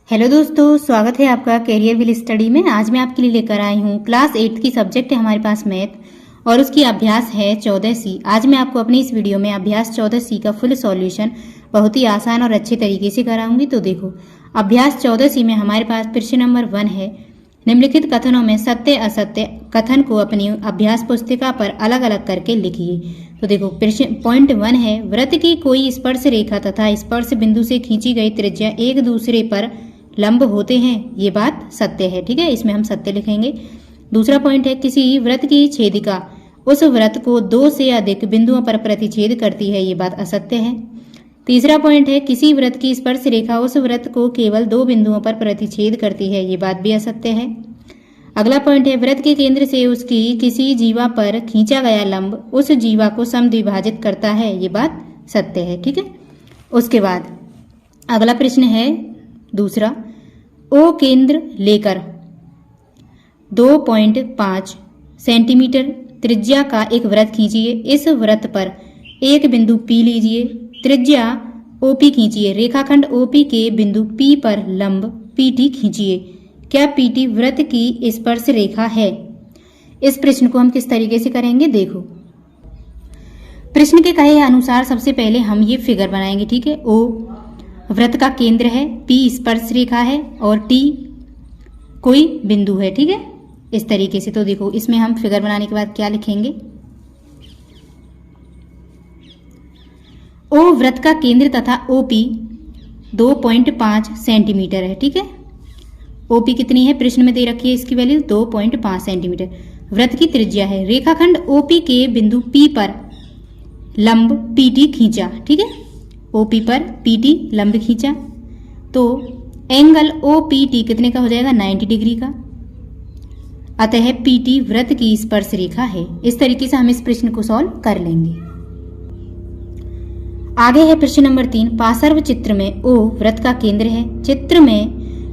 Hello दोस्तों, स्वागत है आपका कैरियर विल स्टडी में। आज मैं आपके लिए लेकर आई हूँ क्लास 8 की सब्जेक्ट है हमारे पास मैथ और उसकी अभ्यास है 14C। आज मैं आपको अपनी इस वीडियो में अभ्यास 14C का फुल सॉल्यूशन बहुत ही आसान और अच्छे तरीके से कराऊंगी। तो देखो, अभ्यास 14C में हमारे पास प्रश्न नंबर 1 है, निम्नलिखित कथनों में सत्य असत्य कथन को अपनी अभ्यास पुस्तिका पर अलग अलग करके लिखिए। तो देखो, पॉइंट 1 है, वृत्त की कोई स्पर्श रेखा तथा स्पर्श बिंदु से खींची गई त्रिज्या एक दूसरे पर लंब होते हैं, ये बात सत्य है। ठीक है, इसमें हम सत्य लिखेंगे। दूसरा पॉइंट है, किसी वृत्त की छेदिका उस वृत्त को 2 से अधिक बिंदुओं पर प्रतिच्छेद करती है, ये बात असत्य है। तीसरा पॉइंट है, किसी वृत्त की स्पर्श रेखा उस वृत्त को केवल 2 बिंदुओं पर प्रतिच्छेद करती है, ये बात भी असत्य है। अगला पॉइंट है, वृत्त के केंद्र से उसकी किसी जीवा पर खींचा गया लंब उस जीवा को समद्विभाजित करता है, ये बात सत्य है। ठीक है, उसके बाद अगला प्रश्न है दूसरा, ओ केंद्र लेकर 2.5 सेंटीमीटर त्रिज्या का एक वृत्त खींचिए। इस वृत्त पर एक बिंदु P लीजिए, त्रिज्या OP खींचिए, रेखाखंड OP के बिंदु P पर लंब PT खींचिए। क्या PT वृत्त की स्पर्श रेखा है? इस प्रश्न को हम किस तरीके से करेंगे, देखो। प्रश्न के कहे अनुसार सबसे पहले हम ये फिगर बनाएंगे। ठीक है, O वृत्त का केंद्र है, P स्पर्श रेखा है और T कोई बिंदु है। ठीक है, इस तरीके से। तो देखो, इसमें हम फिगर बनाने के बाद क्या लिखेंगे, O वृत्त का केंद्र तथा OP 2.5 सेंटीमीटर है। ठीक है, OP कितनी है, प्रश्न में दे रखी है इसकी वैल्यू 2.5 सेंटीमीटर। वृत्त की त्रिज्या है, रेखाखंड OP के बिंदु P पर लंब PT खींचा। ठीक है, OP पर PT लंब खींचा तो एंगल OPT कितने का हो जाएगा, 90 डिग्री का। अतः PT वृत्त की स्पर्श रेखा है। इस तरीके से हम इस प्रश्न को सॉल्व कर लेंगे। आगे है प्रश्न नंबर 3, पार्श्व चित्र में O वृत्त का केंद्र है।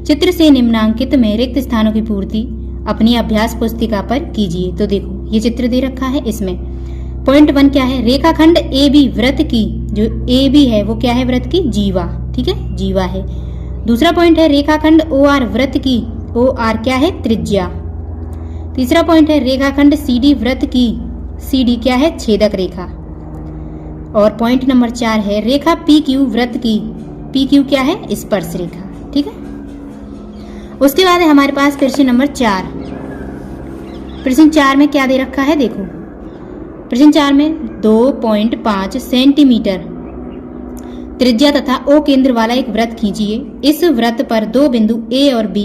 चित्र से निम्नांकित में रिक्त स्थानों की पूर्ति अपनी अभ्यास पुस्तिका पर कीजिए। तो देखो, ये चित्र दे रखा है। इसमें पॉइंट 1 क्या है, रेखाखंड AB वृत्त की, जो AB है वो क्या है, वृत्त की जीवा। ठीक है, जीवा है। दूसरा पॉइंट है, रेखाखंड OR वृत्त की, OR क्या है, त्रिज्या। तीसरा पॉइंट है, रेखाखंड CD वृत्त की, CD क्या है, छेदक रेखा। और पॉइंट नंबर 4 है, रेखा PQ वृत्त की, PQ क्या है, स्पर्श रेखा। ठीक है, उसके बाद है हमारे पास प्रश्न नंबर 4। प्रश्न 4 में क्या दे रखा है, देखो। प्रश्न 4 में 2.5 सेंटीमीटर त्रिज्या तथा O केंद्र वाला एक वृत्त खींचिए। इस वृत्त पर 2 बिंदु A और B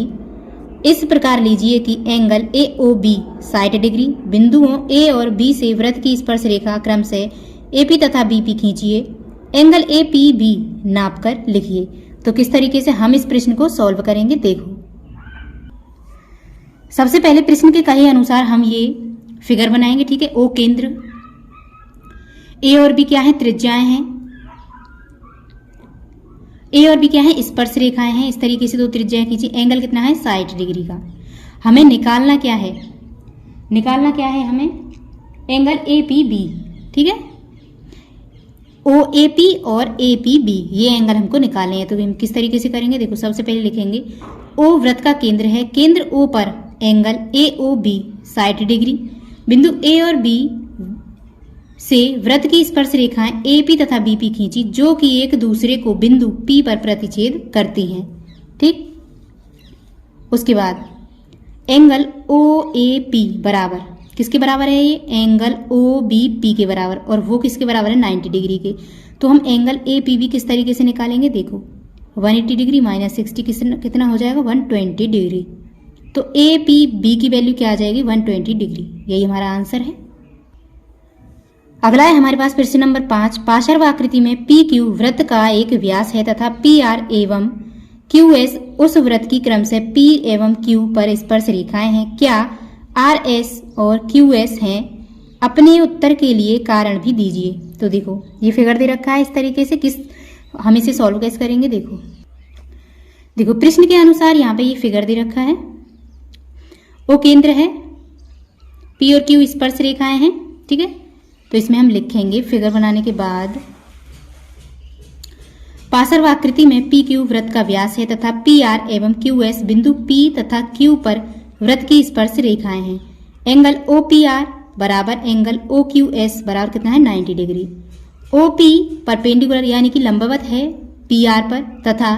इस प्रकार लीजिए कि एंगल AOB 60 डिग्री। बिंदुओं A और B से वृत्त की स्पर्श रेखा क्रमशः AP तथा BP खींचिए। एंगल APB नापकर लिखिए। तो किस तरीके से हम इस प्रश्न को सॉल्व करेंगे, देखो। सबसे पहले प्रश्न के कहे अनुसार हम ये फिगर बनाएंगे। ठीक है, O केंद्र, A और B क्या है, त्रिज्याएं हैं। A और B क्या है, स्पर्श रेखाएं हैं। इस तरीके से 2 त्रिज्याएं खींची। एंगल कितना है, 60 डिग्री का। हमें निकालना क्या है, हमें एंगल APB। ठीक है, OAP और APB ये एंगल हमको निकालने हैं। तो हम किस तरीके से करेंगे, देखो। सबसे पहले लिखेंगे O वृत्त का केंद्र है, केंद्र O पर एंगल AOB 60 डिग्री। बिंदु A और B से वृत्त की स्पर्श रेखाएं AP तथा BP खींची, जो कि एक दूसरे को बिंदु P पर प्रतिच्छेद करती हैं। ठीक, उसके बाद एंगल OAP बराबर किसके बराबर है, ये एंगल OBP के बराबर, और वो किसके बराबर है, 90 डिग्री के। तो हम एंगल APB किस तरीके से निकालेंगे, देखो। 180 डिग्री माइनस 60 कितना हो जाएगा, 120 डिग्री। तो APB की वैल्यू क्या आ जाएगी, 120 डिग्री। यही हमारा आंसर है। अगला है हमारे पास प्रश्न नंबर 5, पार्श्व आकृति में PQ वृत्त का एक व्यास है तथा PR एवं QS उस वृत्त की क्रमशः P एवं Q पर स्पर्श रेखाएं हैं। क्या RS और QS हैं? अपने उत्तर के लिए कारण भी दीजिए। तो देखो, ये फिगर दे रखा है इस तरीके से। हम इसे सॉल्व कैसे करेंगे, देखो। प्रश्न के अनुसार यहाँ पे ये फिगर दे रखा है। O केंद्र है, P और Q स्पर्श रेखाएं हैं। ठीक है, तो इसमें हम लिखेंगे फिगर बनाने के बाद पार्श्वाकृति में पी क्यू वृत्त का व्यास है तथा पी आर एवं क्यू एस बिंदु पी तथा क्यू पर वृत्त की स्पर्श रेखाएं हैं। एंगल ओ पी आर बराबर एंगल ओ क्यू एस बराबर कितना है 90 डिग्री। ओ पी परपेंडिकुलर यानी कि लंबवत है पी आर पर तथा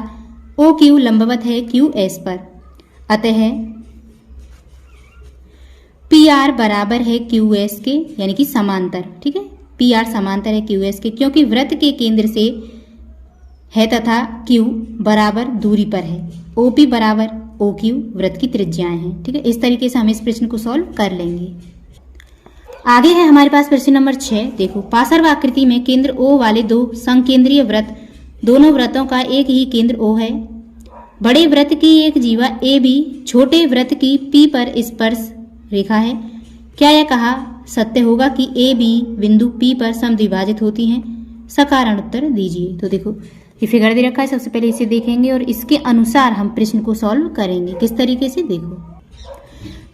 ओ क्यू लंबवत है क्यू एस पर। अतः पी आर बराबर है क्यू एस के यानी कि समांतर। ठीक है, पी आर समांतर है क्यू एस के क्योंकि वृत्त के केंद्र से है तथा क्यू बराबर दूरी पर है। ओ पी बराबर ओ क्यू वृत्त की त्रिज्याएं हैं। ठीक है, इस तरीके से हम इस प्रश्न को सॉल्व कर लेंगे। आगे है हमारे पास प्रश्न नंबर 6। देखो, पार्श्वाकृति में केंद्र O वाले दो संकेंद्रीय वृत्त, दोनों वृत्तों का एक ही केंद्र O है। बड़े वृत्त की एक जीवा AB छोटे वृत्त की P पर स्पर्श रेखा है। क्या यह कहा सत्य होगा कि AB बिंदु P पर समद्विभाजित होती हैं? सकारण उत्तर दीजिए। तो देखो, ये फिगर दे रखा है, सबसे पहले इसे देखेंगे और इसके अनुसार हम प्रश्न को सॉल्व करेंगे। किस तरीके से, देखो,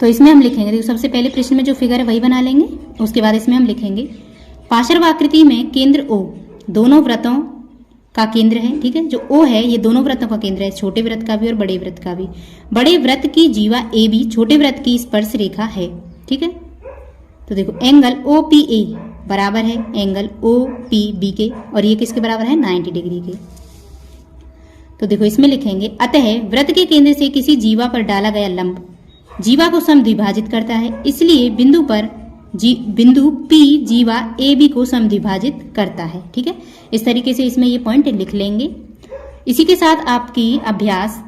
तो इसमें हम लिखेंगे, देखो सबसे पहले प्रश्न में जो फिगर है वही बना लेंगे, उसके बाद इसमें हम लिखेंगे पार्श्वाकृति में केंद्र O दोनों वृत्तों का केंद्र है। ठीक है, जो O है ये दोनों वृत्तों का केंद्र है, छोटे वृत्त का भी और बड़े वृत्त का भी। बड़े वृत्त की जीवा AB छोटे वृत्त की स्पर्श रेखा है। ठीक है, तो देखो एंगल OPA बराबर है एंगल OPB के और ये किसके बराबर है 90 डिग्री के। तो देखो इसमें लिखेंगे अतः वृत्त के केंद्र से किसी जीवा पर डाला गया लंब जीवा को समद्विभाजित करता है, इसलिए बिंदु P जीवा AB को समद्विभाजित करता है। ठीक है, इस तरीके से इसमें ये पॉइंट लिख लेंगे। इसी के साथ आपकी अभ्यास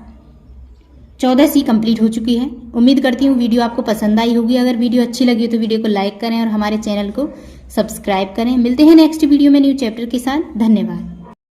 14C कंप्लीट हो चुकी है। उम्मीद करती हूँ वीडियो आपको पसंद आई होगी। अगर वीडियो अच्छी लगी हो तो वीडियो को लाइक करें और हमारे चैनल को सब्सक्राइब करें। मिलते हैं नेक्स्ट वीडियो में न्यू चैप्टर के साथ। धन्यवाद।